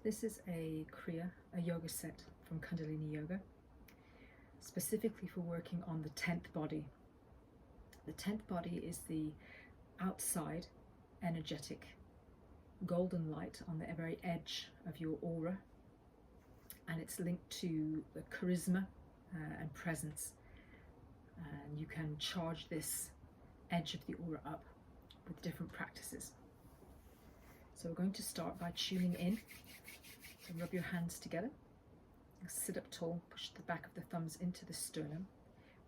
This is a Kriya, a yoga set from Kundalini Yoga, specifically for working on the 10th body. The 10th body is the outside, energetic, golden light on the very edge of your aura, and it's linked to the charisma and presence. And you can charge this edge of the aura up with different practices. So we're going to start by tuning in. So rub your hands together, sit up tall, push the back of the thumbs into the sternum,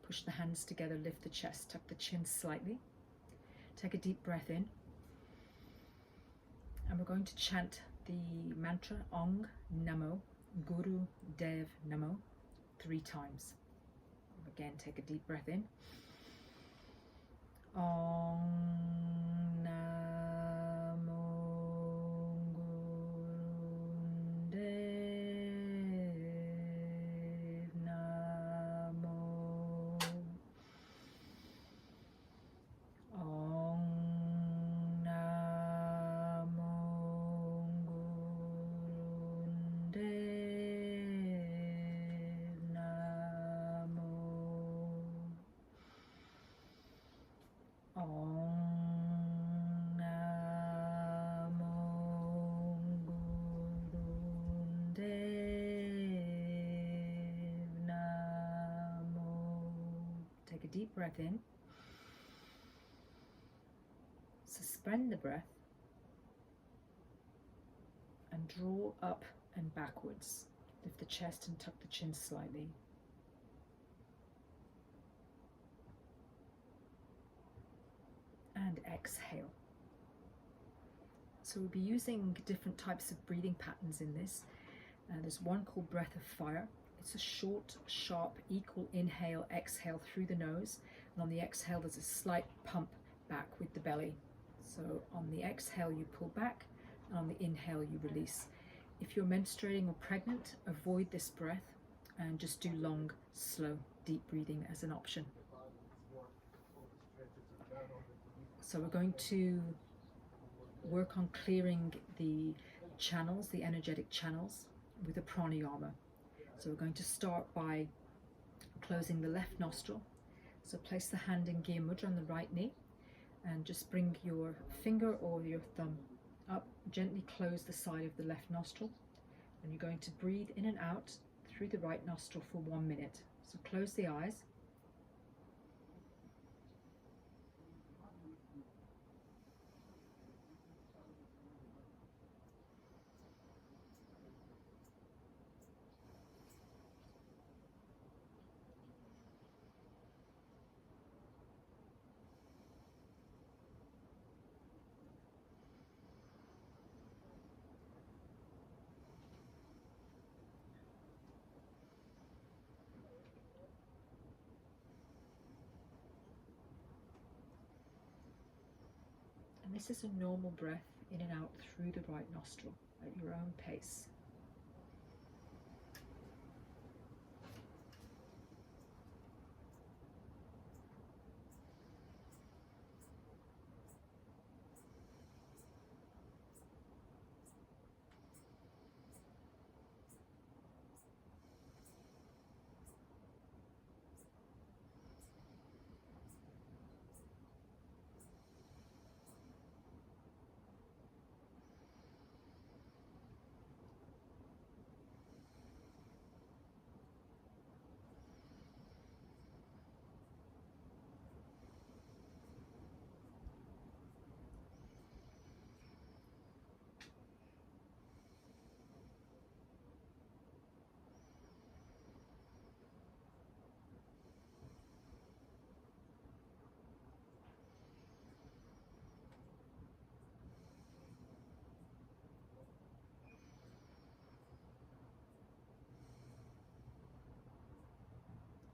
push the hands together, lift the chest, tuck the chin slightly. Take a deep breath in, and we're going to chant the mantra Ong Namo Guru Dev Namo 3 times. Again, take a deep breath in. Ong Namo Guru Dev Namo. Ong Namo Guru Dev Namo. Om Namo Guru Dev Namo. Take a deep breath in. Suspend the breath and draw up and backwards. Lift the chest and tuck the chin slightly. And exhale. So we'll be using different types of breathing patterns in this. There's one called breath of fire. It's a short, sharp, equal inhale, exhale through the nose. And on the exhale, there's a slight pump back with the belly. So on the exhale, you pull back, and on the inhale, you release. If you're menstruating or pregnant, avoid this breath and just do long, slow, deep breathing as an option. So we're going to work on clearing the channels, the energetic channels, with a pranayama. So we're going to start by closing the left nostril. So place the hand in Gya Mudra on the right knee and just bring your finger or your thumb up. Gently close the side of the left nostril, and you're going to breathe in and out through the right nostril for 1 minute. So close the eyes. And this is a normal breath in and out through the right nostril at your own pace.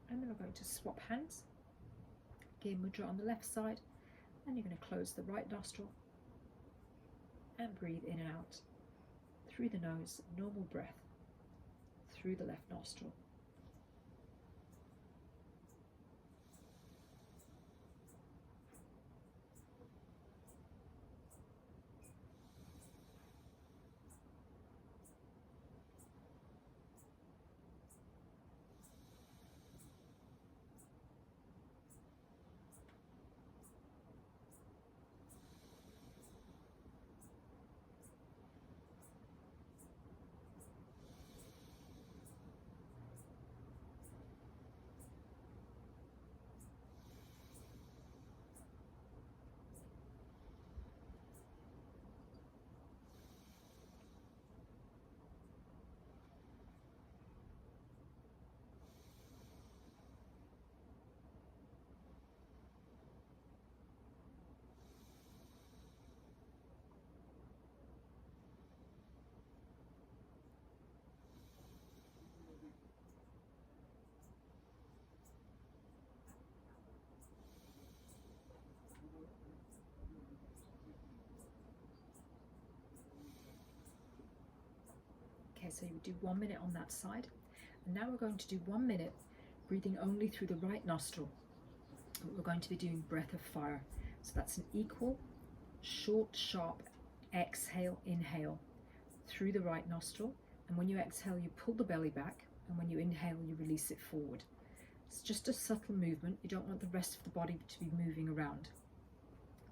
And then we're going to swap hands. Gya Mudra on the left side, and you're going to close the right nostril and breathe in and out through the nose, normal breath through the left nostril. Okay, so you do 1 minute on that side. And now we're going to do 1 minute breathing only through the right nostril. We're going to be doing breath of fire. So that's an equal, short, sharp exhale, inhale through the right nostril. And when you exhale, you pull the belly back. And when you inhale, you release it forward. It's just a subtle movement. You don't want the rest of the body to be moving around.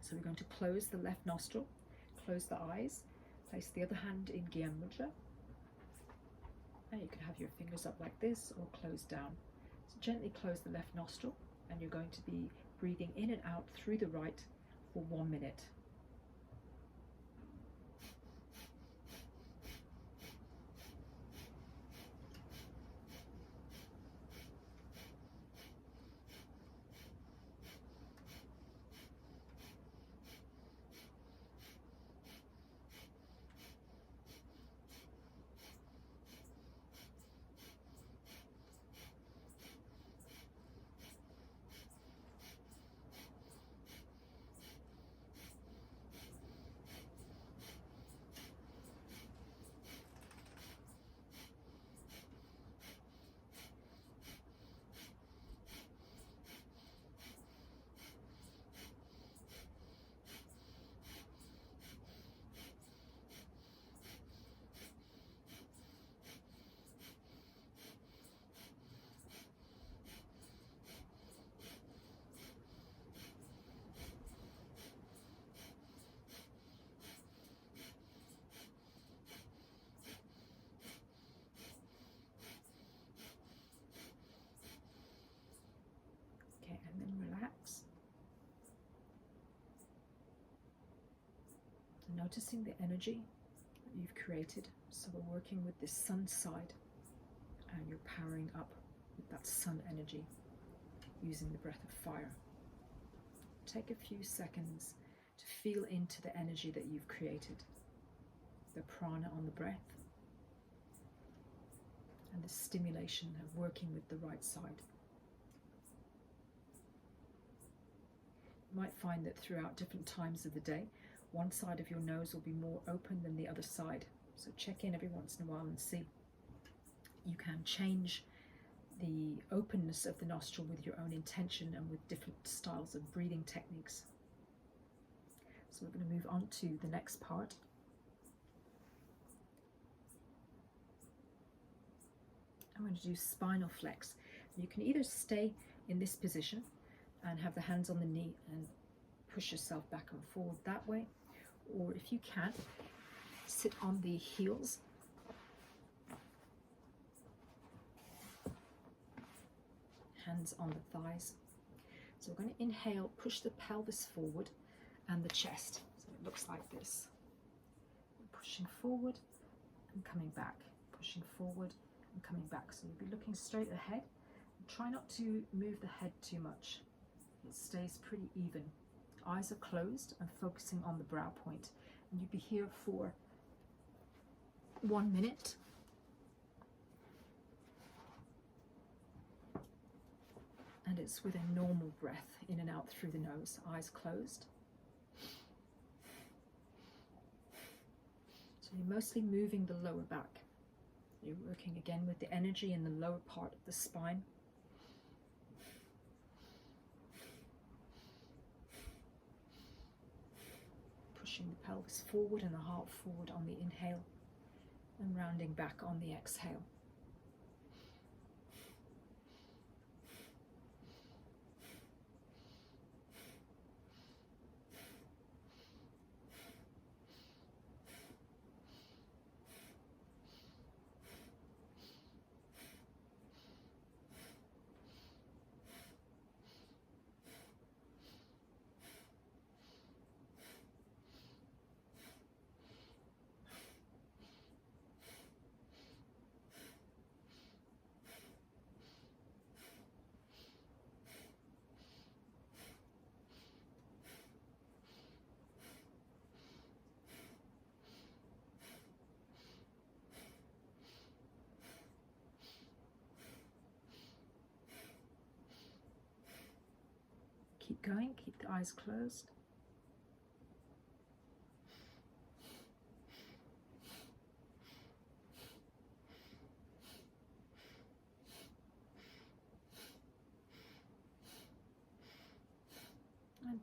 So we're going to close the left nostril, close the eyes, place the other hand in Gyan Mudra. And you can have your fingers up like this or closed down. So gently close the left nostril, and you're going to be breathing in and out through the right for 1 minute. Okay, and then relax. Noticing the energy that you've created. So we're working with this sun side, and you're powering up with that sun energy using the breath of fire. Take a few seconds to feel into the energy that you've created, the prana on the breath, and the stimulation of working with the right side. You might find that throughout different times of the day, one side of your nose will be more open than the other side. So check in every once in a while and see. You can change the openness of the nostril with your own intention and with different styles of breathing techniques. So we're going to move on to the next part. I'm going to do spinal flex. You can either stay in this position and have the hands on the knee and push yourself back and forward that way, or if you can, sit on the heels, hands on the thighs. So we're going to inhale, push the pelvis forward and the chest. So it looks like this. Pushing forward and coming back, pushing forward and coming back. So you'll be looking straight ahead. Try not to move the head too much. It stays pretty even. Eyes are closed and focusing on the brow point. And you'll be here for 1 minute. And it's with a normal breath in and out through the nose, eyes closed. So you're mostly moving the lower back. You're working again with the energy in the lower part of the spine. Pushing the pelvis forward and the heart forward on the inhale and rounding back on the exhale. Keep going, keep the eyes closed.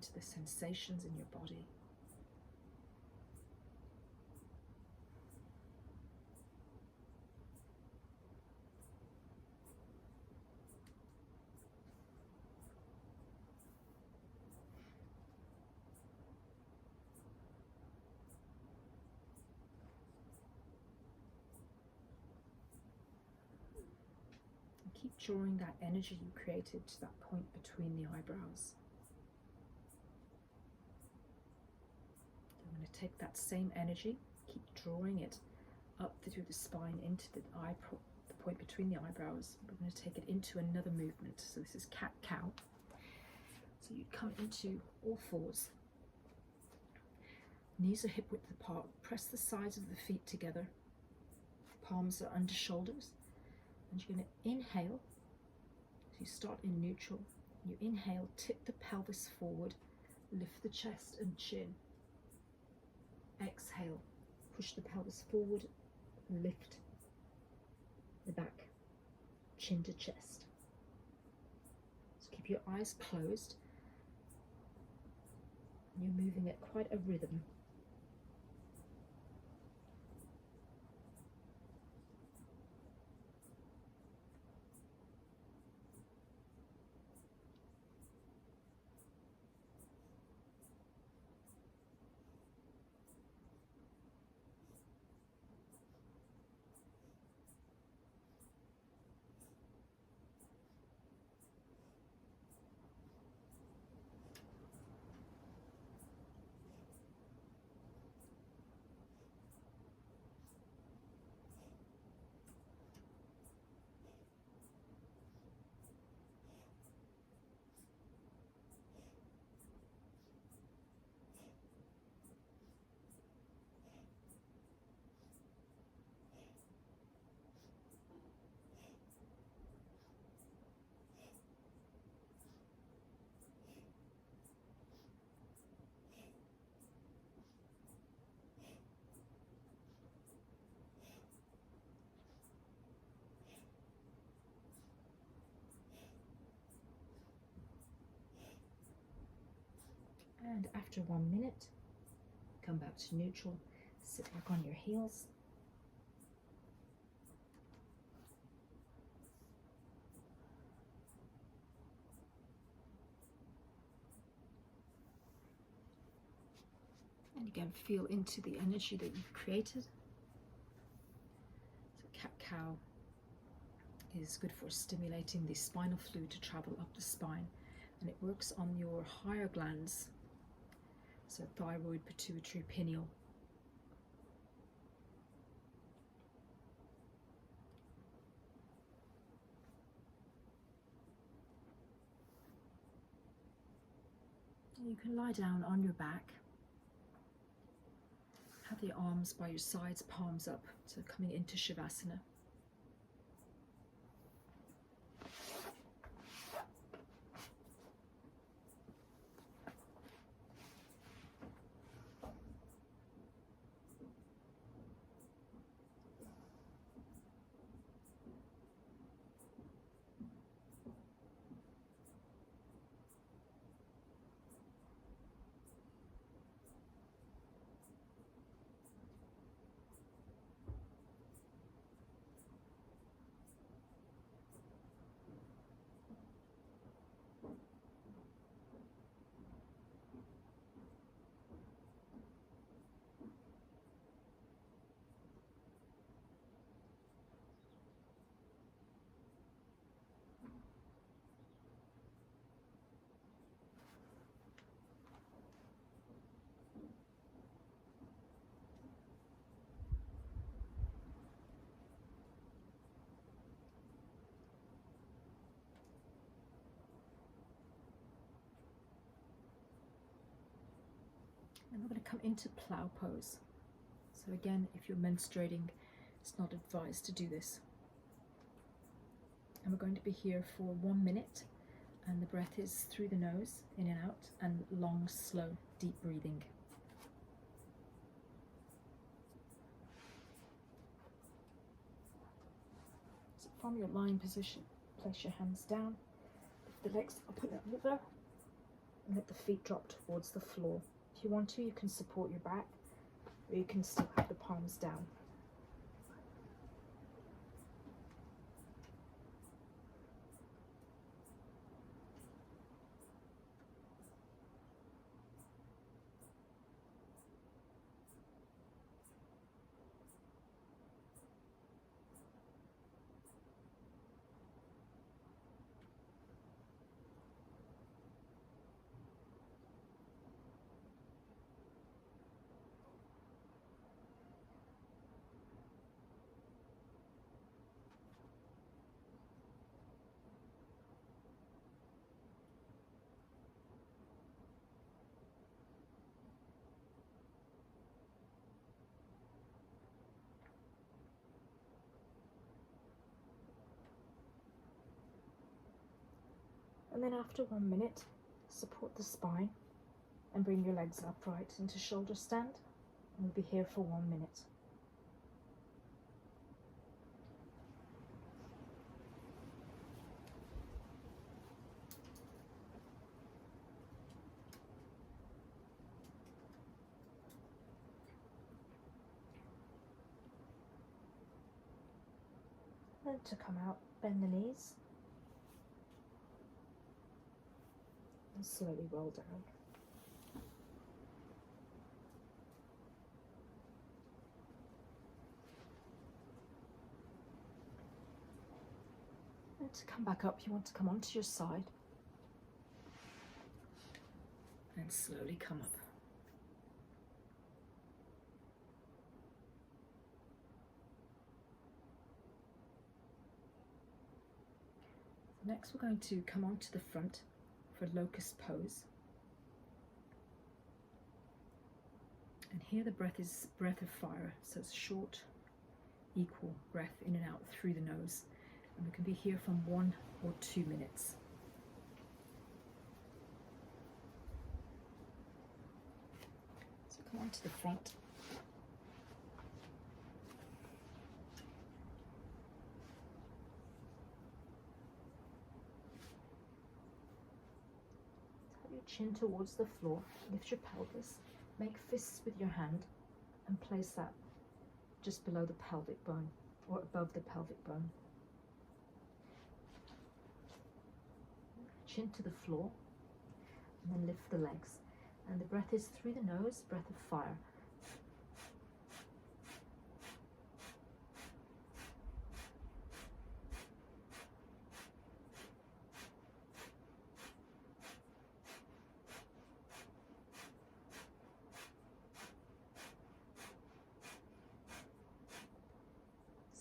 into the sensations in your body. Keep drawing that energy you created to that point between the eyebrows. I'm going to take that same energy, keep drawing it up through the spine into the point between the eyebrows. We're going to take it into another movement. So this is cat-cow. So you come into all fours. Knees are hip width apart. Press the sides of the feet together. Palms are under shoulders. And you're going to inhale. So you start in neutral. You inhale, tip the pelvis forward, lift the chest and chin. Exhale, push the pelvis forward, lift the back, chin to chest. So keep your eyes closed. You're moving at quite a rhythm. And after 1 minute, come back to neutral, sit back on your heels. And again, feel into the energy that you've created. So cat-cow is good for stimulating the spinal fluid to travel up the spine, and it works on your higher glands. So thyroid, pituitary, pineal. You can lie down on your back. Have the arms by your sides, palms up, so coming into Shavasana. And we're going to come into plow pose. So again, if you're menstruating, it's not advised to do this. And we're going to be here for 1 minute, and the breath is through the nose, in and out, and long, slow, deep breathing. So from your lying position, place your hands down, lift the legs up and over, and let the feet drop towards the floor. If you want to, you can support your back, or you can still have the palms down. And then after 1 minute, support the spine and bring your legs upright into shoulder stand. And we'll be here for 1 minute. Then to come out, bend the knees. And slowly roll down. And to come back up, you want to come onto your side. And slowly come up. Next, we're going to come onto the front for locust pose. And here the breath is breath of fire, so it's short, equal breath in and out through the nose. And we can be here from 1 or 2 minutes. So come on to the front. Chin towards the floor, lift your pelvis, make fists with your hand and place that just below the pelvic bone or above the pelvic bone. Chin to the floor and then lift the legs. And the breath is through the nose, breath of fire.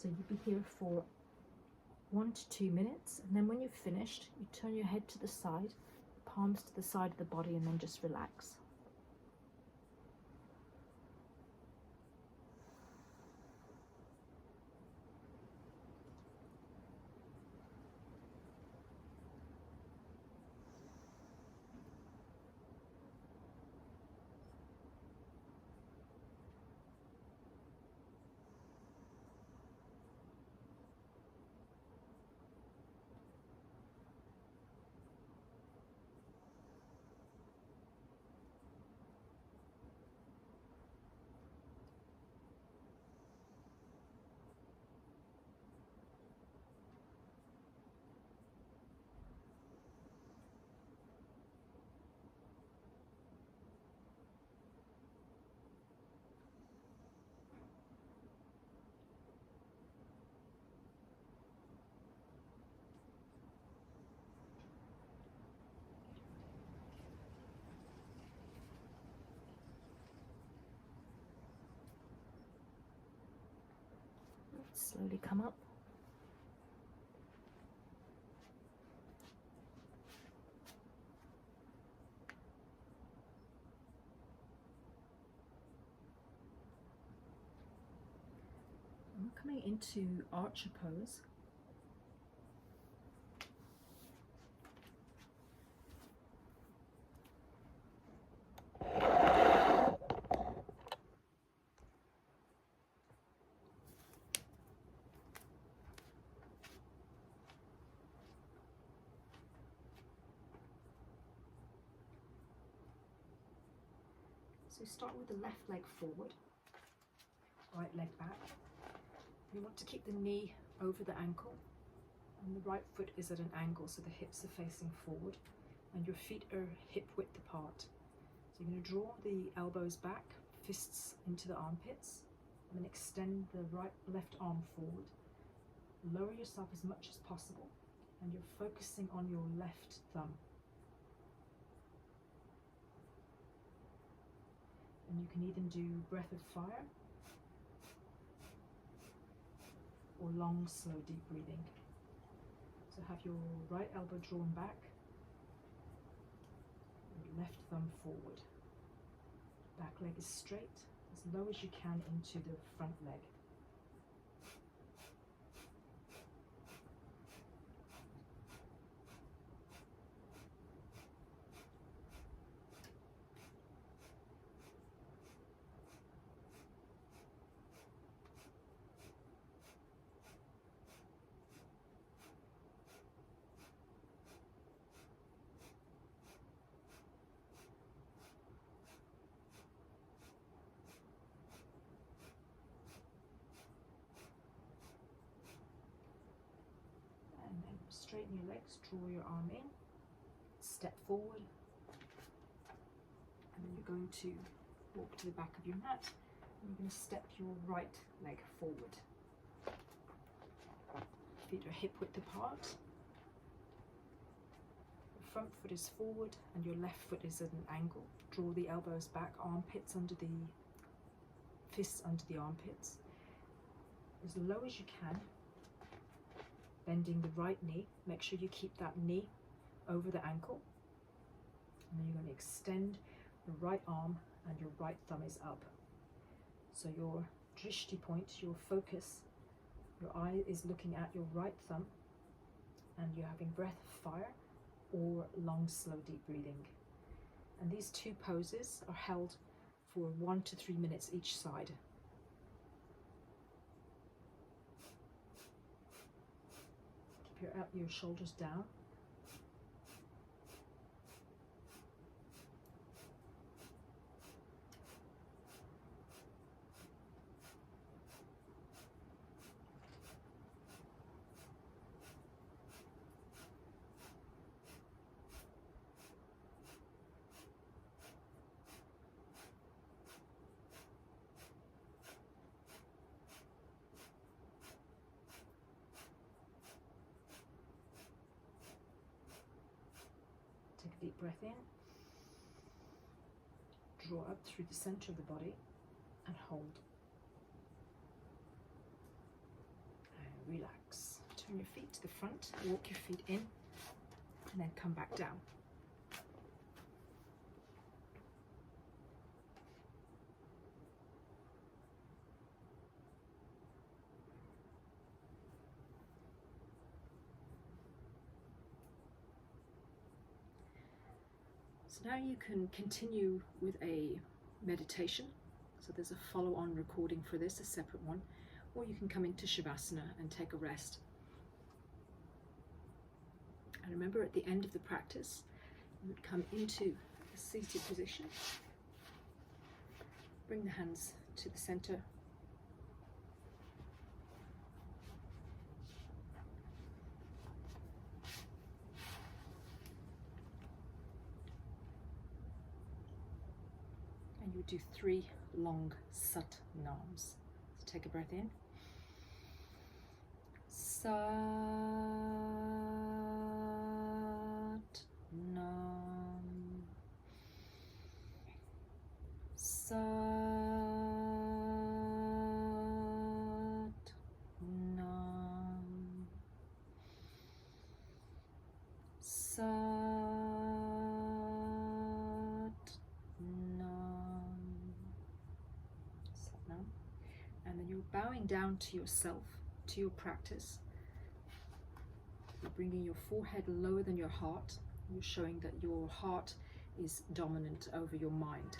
So you'll be here for 1 to 2 minutes, and then when you've finished, you turn your head to the side, palms to the side of the body, and then just relax. Slowly come up. And we're coming into archer pose. So start with the left leg forward, right leg back. You want to keep the knee over the ankle, and the right foot is at an angle, so the hips are facing forward and your feet are hip width apart. So you're going to draw the elbows back, fists into the armpits, and then extend the left arm forward. Lower yourself as much as possible, and you're focusing on your left thumb. And you can either do breath of fire or long, slow, deep breathing. So have your right elbow drawn back, your left thumb forward. Back leg is straight, as low as you can into the front leg. Straighten your legs, draw your arm in, step forward, and then you're going to walk to the back of your mat, and you're going to step your right leg forward. Feet are hip width apart, the front foot is forward and your left foot is at an angle. Draw the elbows back, armpits under the fists under the armpits, as low as you can. Bending the right knee, make sure you keep that knee over the ankle, and then you're going to extend the right arm and your right thumb is up. So your drishti point, your focus, your eye is looking at your right thumb, and you're having breath of fire or long, slow, deep breathing. And these two poses are held for 1 to 3 minutes each side. Your shoulders down. Take a deep breath in, draw up through the center of the body and hold. And relax. Turn your feet to the front, walk your feet in, and then come back down. So now you can continue with a meditation. So there's a follow-on recording for this, a separate one, or you can come into Shavasana and take a rest. And remember, at the end of the practice, you would come into a seated position, bring the hands to the center, and you do 3 long sat nams. So take a breath in. Sat nam. Sat nam. Sat nam. Sat nam. And then you're bowing down to yourself, to your practice. You're bringing your forehead lower than your heart. You're showing that your heart is dominant over your mind.